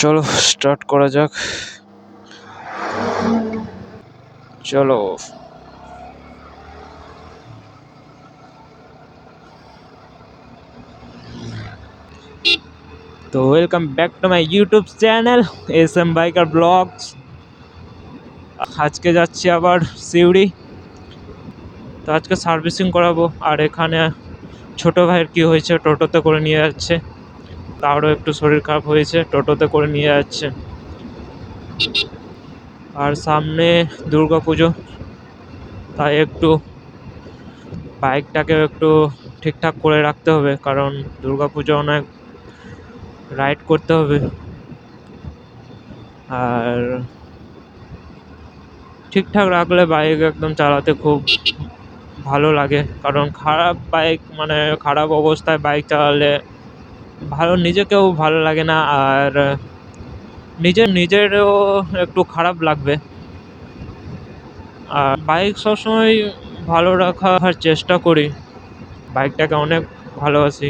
চলো স্টার্ট করা যাক। চলো। তো welcome back to my YouTube channel SM biker vlogs. আজকে যাচ্ছি আবার সিউড়ি। তো আজকে সার্ভিসিং করাবো, আর এখানে ছোট ভাইয়ের কি হয়েছে, টোটোতে করে নিয়ে যাচ্ছে। তারও একটু শরীর খারাপ হয়েছে, টোটোতে করে নিয়ে যাচ্ছে। আর সামনে দুর্গা পুজো, তাই একটু বাইকটাকে একটু ঠিকঠাক করে রাখতে হবে, কারণ দুর্গা পুজো অনেক রাইড করতে হবে। আর ঠিকঠাক রাখলে বাইক একদম চালাতে খুব ভালো লাগে, কারণ খারাপ বাইক মানে খারাপ অবস্থায় বাইক চালালে ভালো, নিজেকেও ভালো লাগে না, আর নিজেরও একটু খারাপ লাগবে। আর বাইক সবসময় ভালো রাখার চেষ্টা করি, বাইকটাকে অনেক ভালোবাসি,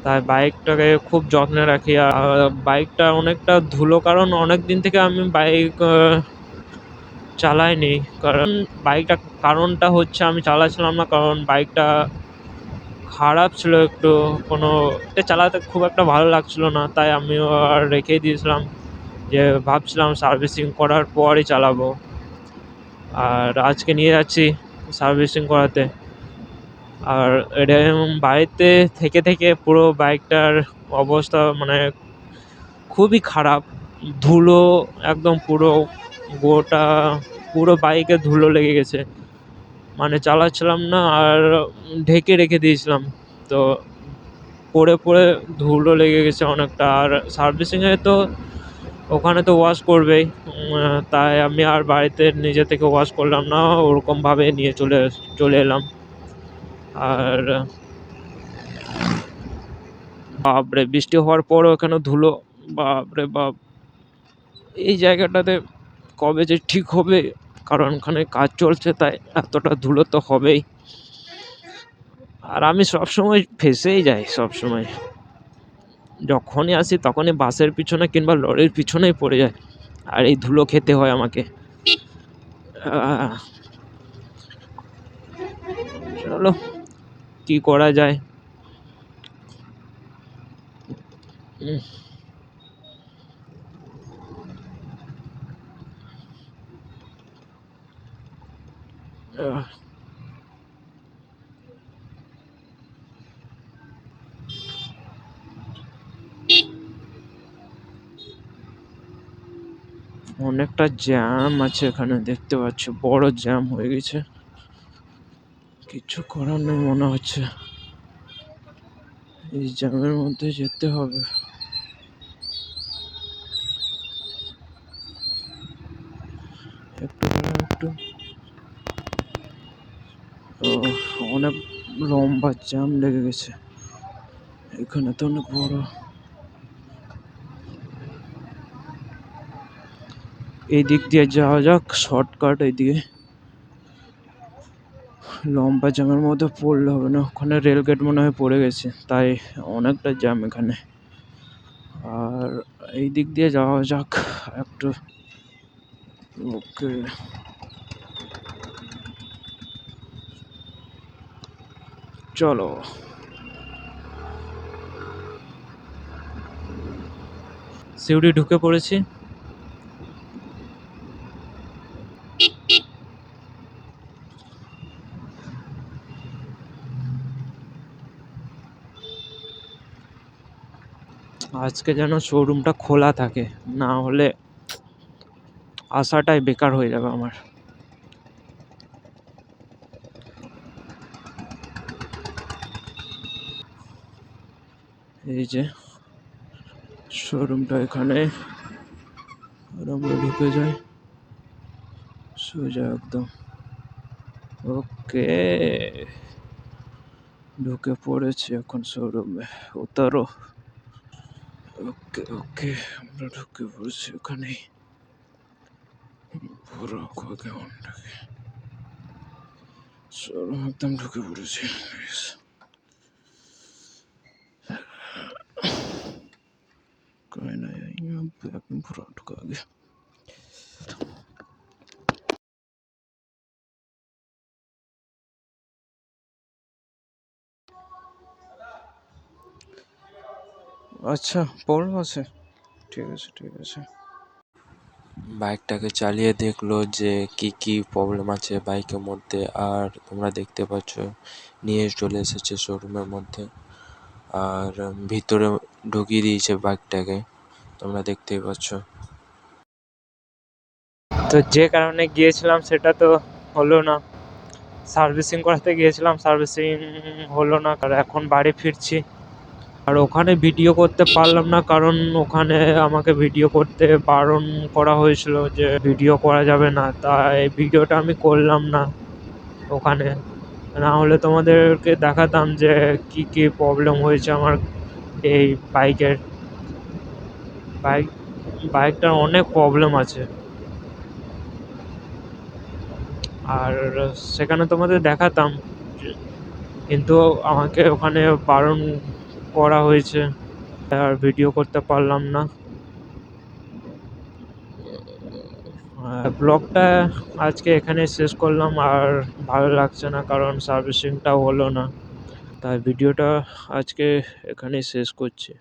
তাই বাইকটাকে খুব যত্নে রাখি। আর বাইকটা অনেকটা ধুলো, কারণ অনেক দিন থেকে আমি বাইক চালাইনি। কারণ বাইকটা কারণটা হচ্ছে আমি চালাচ্ছিলাম না, কারণ বাইকটা খারাপ ছিল একটু, কোনো চালাতে খুব একটা ভালো লাগছিল না, তাই আমিও আর রেখেই দিয়েছিলাম, যে ভাবছিলাম সার্ভিসিং করার পরই চালাবো। আর আজকে নিয়ে যাচ্ছি সার্ভিসিং করাতে। আর এরকম বাড়িতে থেকে থেকে পুরো বাইকটার অবস্থা মানে খুবই খারাপ, ধুলো একদম পুরো গোটা, পুরো বাইকে ধুলো লেগে গেছে, মানে চালাচ্ছিলাম না আর ঢেকে রেখে দিয়েছিলাম, তো পড়ে পড়ে ধুলো লেগে গেছে অনেকটা। আর সার্ভিসিংয়ে তো ওখানে তো ওয়াশ করবেই, তাই আমি আর বাড়িতে নিজে থেকে ওয়াশ করলাম না, ওরকমভাবে নিয়ে চলে এলাম। আর বাপরে, বৃষ্টি হওয়ার পরও এখানে ধুলো, বাপরে বাপ। এই জায়গাটাতে কবে যে ঠিক হবে, কারণ ওখানে কাজ চলছে, তাই এতটা ধুলো তো হবেই। আর আমি সবসময় ফেঁসেই যাই, সবসময় যখনই আসি তখনই বাসের পিছনে কিংবা লরির পিছনেই পড়ে যায়, আর এই ধুলো খেতে হয় আমাকে। চলো কি করা যায়। অনেকটা জ্যাম আছে এখানে, দেখতে পাচ্ছ বড় জ্যাম হয়ে গেছে, কিছু করার নেই মনে হচ্ছে, এই জ্যামের মধ্যে যেতে হবে। একটু অনেক লম্বা জ্যাম লেগে গেছে এখানে, তো অনেক বড়। এই দিক দিয়ে যাওয়া যাক, শর্টকাট এইদিকে। লম্বা জ্যামের মধ্যে পড়লে হবে না, ওখানে রেলগেট মনে হয় পড়ে গেছে, তাই অনেকটা জ্যাম এখানে। আর এই দিক দিয়ে যাওয়া যাক একটু। ওকে, চলো। সিউড়ি ঢুকে পড়েছি। আজকে যেন শোরুমটা খোলা থাকে, না হলে আসাটাই বেকার হয়ে যাবে আমার। এই যে শোরুমটা এখানে, আর আমরা ঢুকে যাই সোজা একদম। ওকে, ঢুকে পড়েছি এখন শোরুমে, উতারো। ওকে ওকে, আমরা ঢুকে পড়েছি ওখানে, পুরো কেমনটাকে শোরুম একদম ঢুকে পড়েছি। यहाँ बैक में पूरा अटका गया। আচ্ছা পড়ো আছে, ঠিক আছে ঠিক আছে। বাইকটাকে চালিয়ে দেখলো যে কি কি প্রবলেম আছে বাইকের মধ্যে, আর তোমরা দেখতে পাচ্ছ নিয়ে চলে এসেছে শোরুমের মধ্যে, আর ভিতরে ঢুকিয়ে দিয়েছে বাইকটাকে, তোমরা দেখতেই পাচ্ছ। তো যে কারণে গিয়েছিলাম সেটা তো হলো না, সার্ভিসিং করাতে গিয়েছিলাম, সার্ভিসিং হলো না, কারণ এখন বাড়ি ফিরছি। আর ওখানে ভিডিও করতে পারলাম না, কারণ ওখানে আমাকে ভিডিও করতে বারণ করা হয়েছিল যে ভিডিও করা যাবে না, তাই ভিডিওটা আমি করলাম না ওখানে। না হলে তোমাদেরকে দেখাতাম যে কি কি প্রবলেম হয়েছে আমার এই বাইকের। বাইকটার অনেক প্রবলেম আছে, আর সেখানে তোমাদের দেখাতাম, কিন্তু আমাকে ওখানে বারণ করা হয়েছে, আর ভিডিও করতে পারলাম না। ব্লগটা আজকে এখানে শেষ করলাম, আর ভালো লাগছে না কারণ সার্ভিসিংটাও হলো না, তাই ভিডিওটা আজকে এখানেই শেষ করছি।